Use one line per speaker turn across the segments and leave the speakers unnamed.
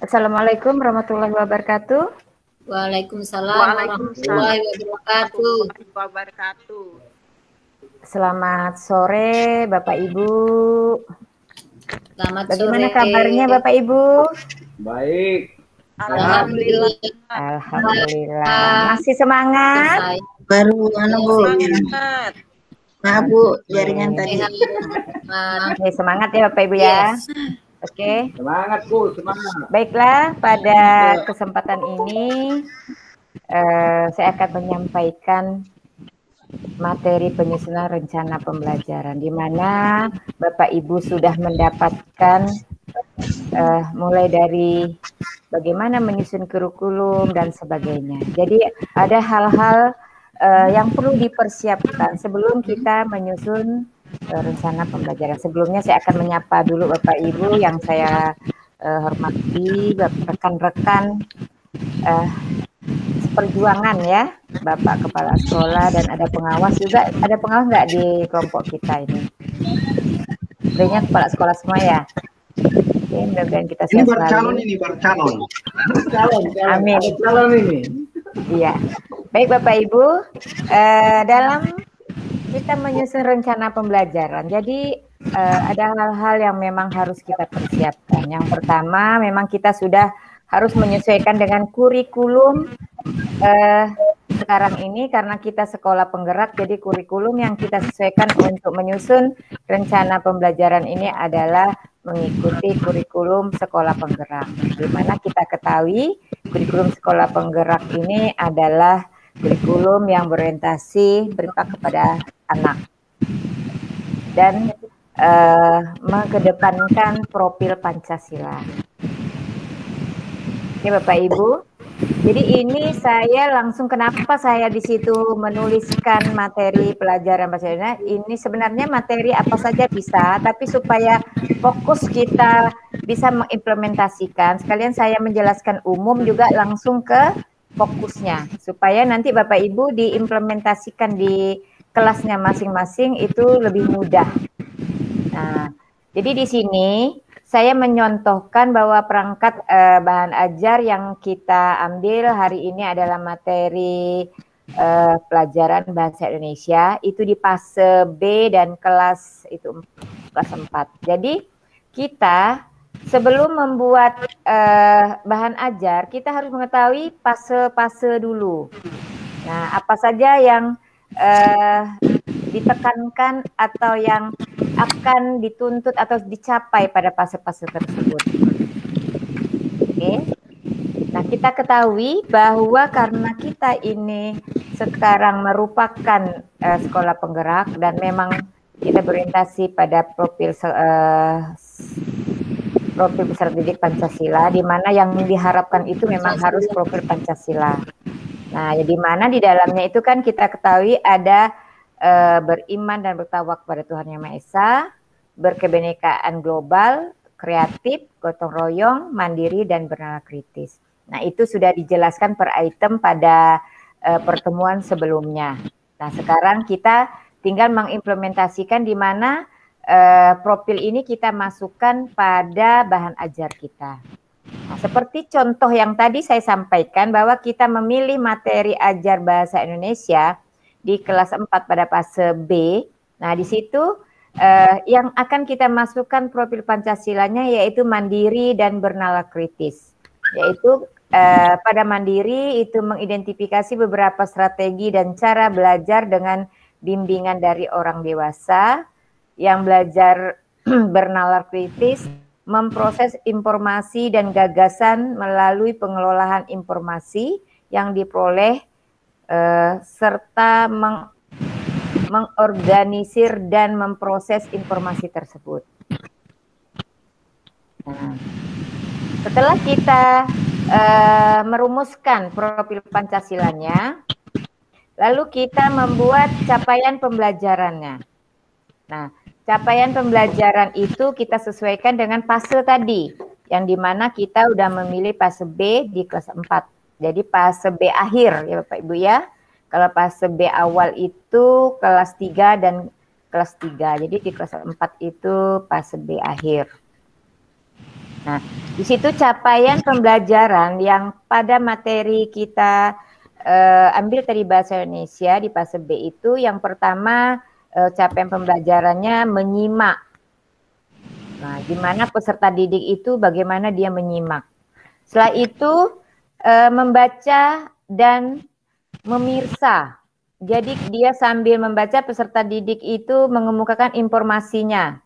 Assalamualaikum warahmatullahi wabarakatuh.
Waalaikumsalam warahmatullahi wabarakatuh.
Selamat sore Bapak Ibu.
Selamat
Bagaimana
sore.
kabarnya Bapak Ibu?
Baik.
Alhamdulillah.
Alhamdulillah. Masih semangat?
Baru Bu.
Semangat.
Maaf Bu, jaringan tadi.
Oke, semangat ya Bapak Ibu ya.
Yes.
Oke.
Semangat Bu, semangat.
Baiklah, pada kesempatan ini saya akan menyampaikan materi penyusunan rencana pembelajaran, di mana Bapak Ibu sudah mendapatkan mulai dari bagaimana menyusun kurikulum dan sebagainya. Jadi ada hal-hal yang perlu dipersiapkan sebelum kita menyusun rencana pembelajaran. Sebelumnya saya akan menyapa dulu Bapak Ibu yang saya hormati, rekan-rekan perjuangan ya, Bapak Kepala Sekolah dan ada pengawas juga. Ada pengawas nggak di kelompok kita ini? Sebenarnya kepala sekolah semua ya. Oke, mudah-mudahan kita
Ini
sehat
baru calon
selalu.
ini, baru calon.
Amin.
Ada calon ini.
Iya. Baik Bapak Ibu, dalam kita menyusun rencana pembelajaran, jadi ada hal-hal yang memang harus kita persiapkan. Yang pertama, memang kita sudah harus menyesuaikan dengan kurikulum sekarang ini karena kita sekolah penggerak, jadi kurikulum yang kita sesuaikan untuk menyusun rencana pembelajaran ini adalah mengikuti kurikulum sekolah penggerak. Di mana kita ketahui kurikulum sekolah penggerak ini adalah kurikulum yang berorientasi berimpact kepada anak dan mengedepankan profil Pancasila. Oke Bapak Ibu, jadi ini saya langsung kenapa saya di situ menuliskan materi pelajaran bahasa Indonesia. Ini sebenarnya materi apa saja bisa, tapi supaya fokus kita bisa mengimplementasikan. Sekalian saya menjelaskan umum juga langsung ke fokusnya, supaya nanti Bapak Ibu diimplementasikan di kelasnya masing-masing itu lebih mudah. Nah, jadi di sini saya menyontohkan bahwa perangkat bahan ajar yang kita ambil hari ini adalah materi pelajaran bahasa Indonesia itu di fase B dan kelas 4. Jadi kita sebelum membuat bahan ajar kita harus mengetahui fase-fase dulu. Nah, apa saja yang ditekankan atau yang akan dituntut atau dicapai pada fase-fase tersebut. Oke. Nah, kita ketahui bahwa karena kita ini sekarang merupakan sekolah penggerak dan memang kita berorientasi pada profil peserta didik Pancasila, di mana yang diharapkan itu memang harus profil Pancasila. Nah, di mana di dalamnya itu kan kita ketahui ada beriman dan bertawak kepada Tuhan Yang Maha Esa, berkebinekaan global, kreatif, gotong royong, mandiri, dan bernalar kritis. Nah, itu sudah dijelaskan per item pada pertemuan sebelumnya. Nah, sekarang kita tinggal mengimplementasikan di mana profil ini kita masukkan pada bahan ajar kita. Nah, seperti contoh yang tadi saya sampaikan bahwa kita memilih materi ajar bahasa Indonesia di kelas 4 pada fase B. Nah, di situ yang akan kita masukkan profil Pancasilanya yaitu mandiri dan bernalar kritis. Yaitu pada mandiri itu mengidentifikasi beberapa strategi dan cara belajar dengan bimbingan dari orang dewasa. Yang belajar bernalar kritis memproses informasi dan gagasan melalui pengelolaan informasi yang diperoleh serta mengorganisir dan memproses informasi tersebut. Nah, setelah kita merumuskan profil Pancasilanya, lalu kita membuat capaian pembelajarannya. Nah, capaian pembelajaran itu kita sesuaikan dengan fase tadi, yang dimana kita udah memilih fase B di kelas 4. Jadi fase B akhir ya Bapak Ibu ya. Kalau fase B awal itu kelas 3 dan kelas 3. Jadi di kelas 4 itu fase B akhir. Nah, di situ capaian pembelajaran yang pada materi kita ambil tadi bahasa Indonesia di fase B itu yang pertama capaian pembelajarannya menyimak. Nah, gimana peserta didik itu bagaimana dia menyimak. Setelah itu membaca dan memirsa. Jadi dia sambil membaca peserta didik itu mengemukakan informasinya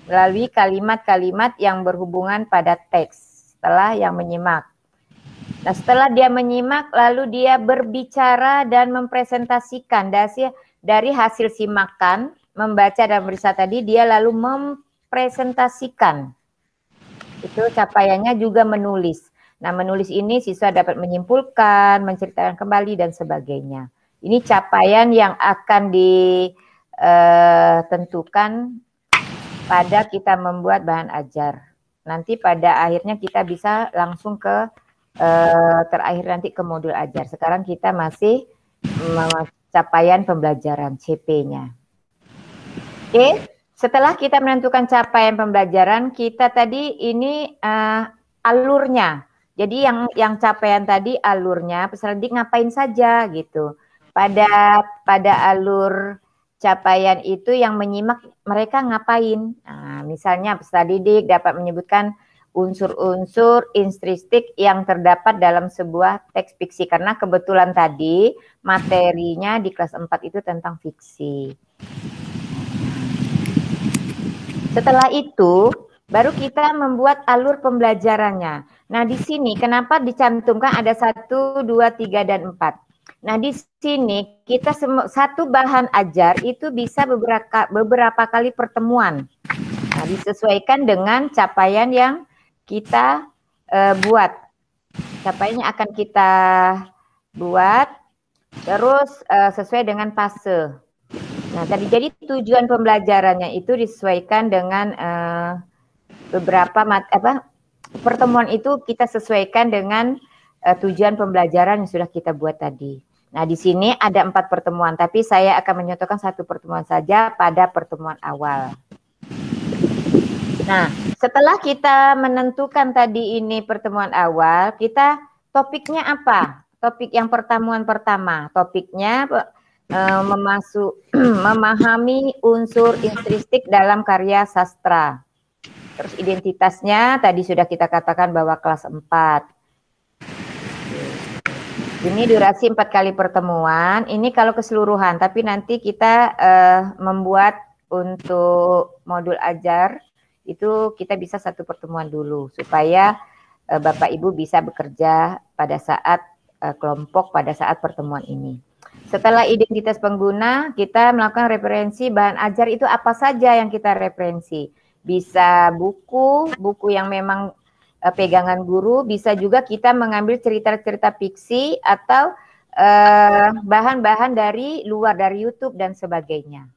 melalui kalimat-kalimat yang berhubungan pada teks setelah yang menyimak. Nah, setelah dia menyimak lalu dia berbicara dan mempresentasikan dari hasil simakan, membaca dan memeriksa tadi dia lalu mempresentasikan. Itu capaiannya juga menulis. Nah, menulis ini siswa dapat menyimpulkan, menceritakan kembali dan sebagainya. Ini capaian yang akan ditentukan pada kita membuat bahan ajar. Nanti pada akhirnya kita bisa langsung ke terakhir nanti ke modul ajar. Sekarang kita masih capaian pembelajaran CP-nya. Oke, setelah kita menentukan capaian pembelajaran, kita tadi ini alurnya. Jadi yang capaian tadi alurnya peserta didik ngapain saja gitu. Pada alur capaian itu yang menyimak mereka ngapain. Nah, misalnya peserta didik dapat menyebutkan unsur-unsur instristik yang terdapat dalam sebuah teks fiksi. Karena kebetulan tadi materinya di kelas 4 itu tentang fiksi. Setelah itu baru kita membuat alur pembelajarannya. Nah, di sini kenapa dicantumkan ada 1, 2, 3, dan 4. Nah, di sini kita satu bahan ajar itu bisa beberapa kali pertemuan. Nah, disesuaikan dengan capaian yang kita buat. Capaiannya akan kita buat terus sesuai dengan fase. Nah, tadi jadi tujuan pembelajarannya itu disesuaikan dengan beberapa pertemuan itu kita sesuaikan dengan tujuan pembelajaran yang sudah kita buat tadi. Nah, di sini ada 4 pertemuan, tapi saya akan menyontohkan 1 pertemuan saja pada pertemuan awal. Nah, setelah kita menentukan tadi ini pertemuan awal, kita topiknya apa? Topik yang pertemuan pertama, topiknya memahami unsur instristik dalam karya sastra. Terus identitasnya tadi sudah kita katakan bahwa kelas 4. Ini durasi 4 kali pertemuan. Ini kalau keseluruhan, tapi nanti kita membuat untuk modul ajar itu kita bisa 1 pertemuan dulu supaya Bapak Ibu bisa bekerja pada saat kelompok pada saat pertemuan ini. Setelah identitas pengguna, kita melakukan referensi bahan ajar itu apa saja yang kita referensi. Bisa buku yang memang pegangan guru, bisa juga kita mengambil cerita-cerita fiksi atau bahan-bahan dari luar, dari YouTube dan sebagainya.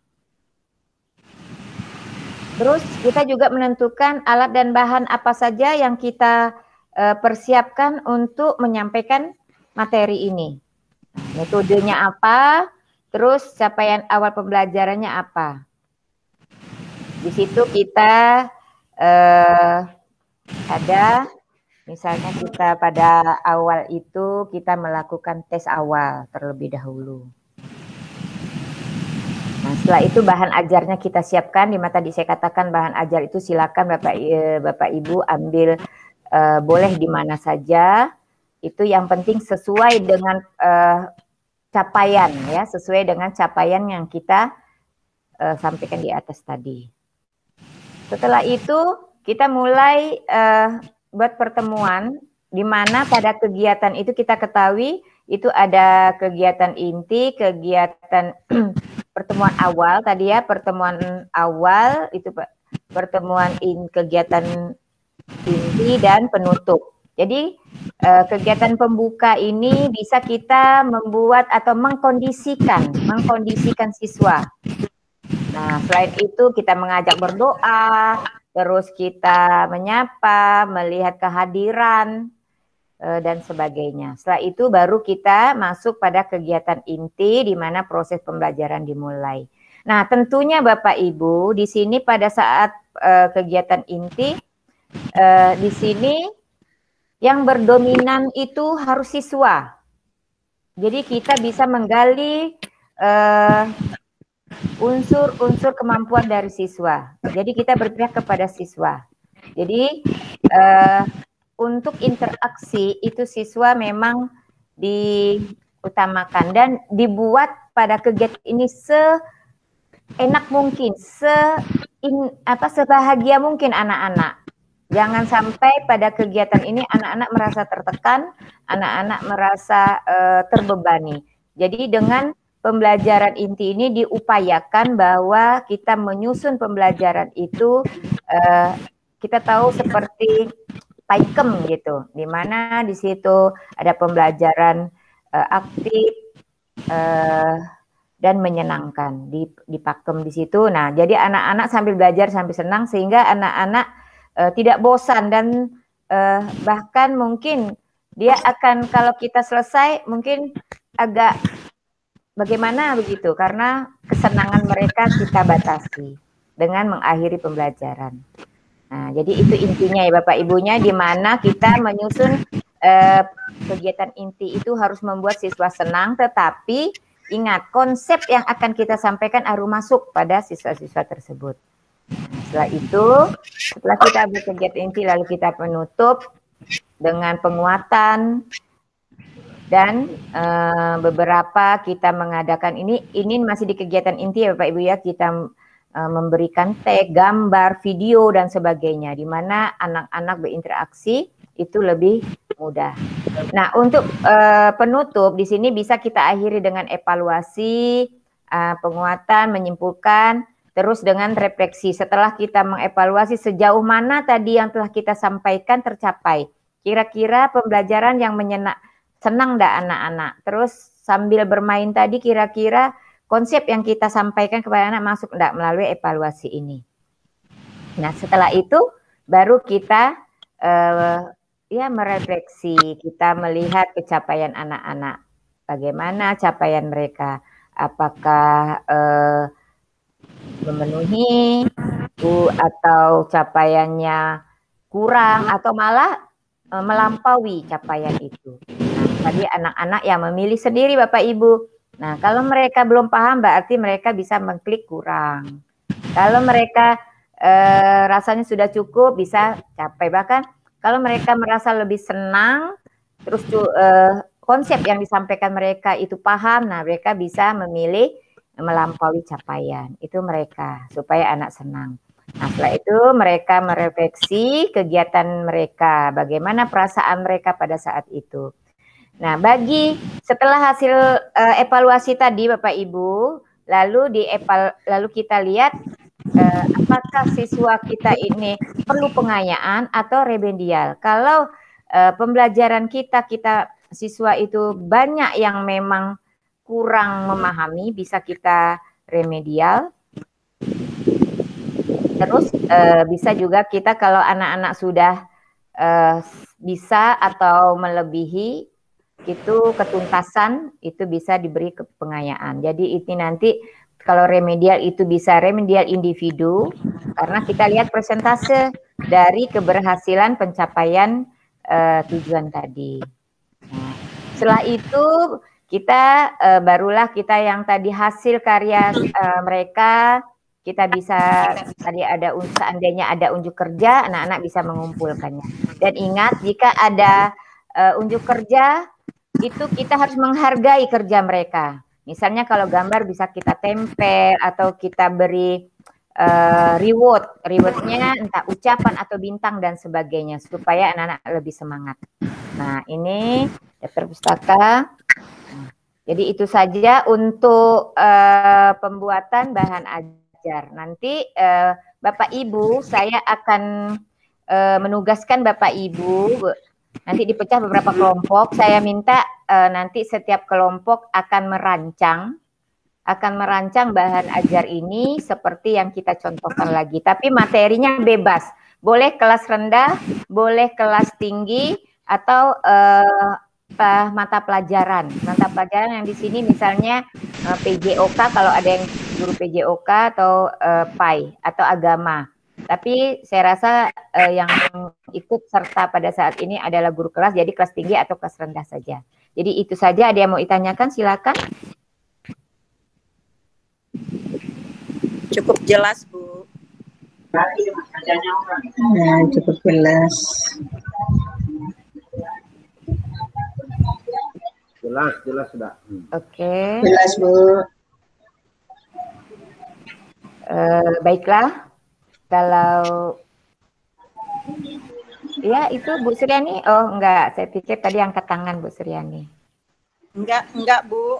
Terus kita juga menentukan alat dan bahan apa saja yang kita persiapkan untuk menyampaikan materi ini. Metodenya apa, terus capaian awal pembelajarannya apa. Di situ kita ada, misalnya kita pada awal itu kita melakukan tes awal terlebih dahulu. Nah, setelah itu bahan ajarnya kita siapkan. Di mana tadi saya katakan bahan ajar itu silakan Bapak Ibu ambil boleh di mana saja. Itu yang penting sesuai dengan capaian ya, sesuai dengan capaian yang kita sampaikan di atas tadi. Setelah itu kita mulai buat pertemuan di mana pada kegiatan itu kita ketahui itu ada kegiatan inti, kegiatan pertemuan awal tadi ya, pertemuan awal itu pertemuan kegiatan inti dan penutup. Jadi kegiatan pembuka ini bisa kita membuat atau mengkondisikan siswa. Nah, selain itu kita mengajak berdoa, terus kita menyapa, melihat kehadiran, dan sebagainya. Setelah itu baru kita masuk pada kegiatan inti di mana proses pembelajaran dimulai. Nah, tentunya Bapak Ibu di sini pada saat kegiatan inti di sini yang berdominan itu harus siswa. Jadi kita bisa menggali unsur-unsur kemampuan dari siswa. Jadi kita berpihak kepada siswa. Jadi untuk interaksi itu siswa memang diutamakan dan dibuat pada kegiatan ini seenak mungkin, sebahagia mungkin anak-anak. Jangan sampai pada kegiatan ini anak-anak merasa tertekan, anak-anak merasa terbebani. Jadi dengan pembelajaran inti ini diupayakan bahwa kita menyusun pembelajaran itu, kita tahu seperti Paikem gitu, di mana di situ ada pembelajaran aktif dan menyenangkan di Pakem di situ. Nah, jadi anak-anak sambil belajar sambil senang sehingga anak-anak tidak bosan dan bahkan mungkin dia akan, kalau kita selesai mungkin agak bagaimana begitu, karena kesenangan mereka kita batasi dengan mengakhiri pembelajaran. Nah, jadi itu intinya ya Bapak Ibunya, di mana kita menyusun kegiatan inti itu harus membuat siswa senang, tetapi ingat konsep yang akan kita sampaikan harus masuk pada siswa-siswa tersebut. Setelah itu, setelah kita berkegiatan inti, lalu kita menutup dengan penguatan dan beberapa kita mengadakan ini masih di kegiatan inti ya Bapak Ibu ya, kita memberikan tag, gambar, video dan sebagainya, di mana anak-anak berinteraksi itu lebih mudah. Nah, untuk penutup di sini bisa kita akhiri dengan evaluasi, penguatan, menyimpulkan, terus dengan refleksi. Setelah kita mengevaluasi sejauh mana tadi yang telah kita sampaikan tercapai, kira-kira pembelajaran yang senang enggak anak-anak? Terus sambil bermain tadi kira-kira konsep yang kita sampaikan kepada anak masuk enggak melalui evaluasi ini. Nah, setelah itu baru kita merefleksi, kita melihat pencapaian anak-anak. Bagaimana capaian mereka? Apakah memenuhi atau capaiannya kurang atau malah melampaui capaian itu. Nah, tadi anak-anak yang memilih sendiri Bapak Ibu. Nah, kalau mereka belum paham berarti mereka bisa mengklik kurang. Kalau mereka rasanya sudah cukup bisa capai. Bahkan kalau mereka merasa lebih senang, terus konsep yang disampaikan mereka itu paham, nah mereka bisa memilih melampaui capaian. Itu mereka, supaya anak senang. Nah, setelah itu mereka merefleksi kegiatan mereka, bagaimana perasaan mereka pada saat itu. Nah, setelah hasil evaluasi tadi Bapak Ibu, lalu kita lihat apakah siswa kita ini perlu pengayaan atau remedial. Kalau pembelajaran kita siswa itu banyak yang memang kurang memahami, bisa kita remedial. Terus bisa juga kita kalau anak-anak sudah bisa atau melebihi itu ketuntasan, itu bisa diberi pengayaan. Jadi itu nanti kalau remedial itu bisa remedial individu, karena kita lihat persentase dari keberhasilan pencapaian tujuan tadi. Nah, setelah itu kita barulah kita yang tadi hasil karya mereka, kita bisa tadi seandainya ada unjuk kerja, anak-anak bisa mengumpulkannya. Dan ingat, jika ada unjuk kerja, itu kita harus menghargai kerja mereka. Misalnya kalau gambar bisa kita tempel atau kita beri rewardnya entah ucapan atau bintang dan sebagainya supaya anak-anak lebih semangat. Nah, ini daftar pustaka. Jadi itu saja untuk pembuatan bahan ajar. Nanti Bapak Ibu, saya akan menugaskan Bapak Ibu, nanti dipecah beberapa kelompok. Saya minta nanti setiap kelompok akan merancang bahan ajar ini seperti yang kita contohkan lagi. Tapi materinya bebas. Boleh kelas rendah, boleh kelas tinggi, atau mata pelajaran. Mata pelajaran yang di sini misalnya PJOK, kalau ada yang guru PJOK atau PAI atau agama. Tapi saya rasa yang ikut serta pada saat ini adalah guru kelas, jadi kelas tinggi atau kelas rendah saja. Jadi itu saja. Ada yang mau ditanyakan, silakan.
Cukup jelas, Bu.
Ya, cukup jelas.
Jelas sudah.
Oke.
Jelas, Bu.
Baiklah. Kalau ya itu Bu Suryani, oh enggak, saya pikir tadi angkat tangan Bu Suryani.
Enggak, Bu.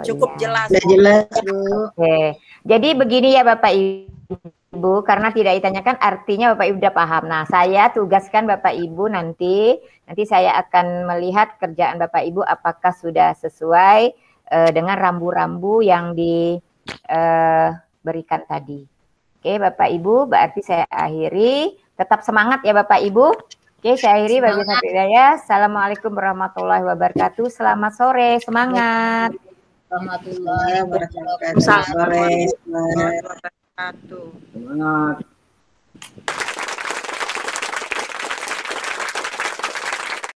Cukup
Iya.
jelas.
Sudah jelas, Bu.
Oke. Jadi begini ya Bapak Ibu, karena tidak ditanyakan artinya Bapak Ibu sudah paham. Nah, saya tugaskan Bapak Ibu nanti saya akan melihat kerjaan Bapak Ibu apakah sudah sesuai dengan rambu-rambu yang diberikan tadi. Oke, Bapak Ibu, berarti saya akhiri. Tetap semangat ya Bapak Ibu. Oke, saya akhiri. Assalamualaikum warahmatullahi wabarakatuh. Selamat sore, semangat.
Warahmatullahi wabarakatuh.
Sore.
Wabarakatuh.
Semangat.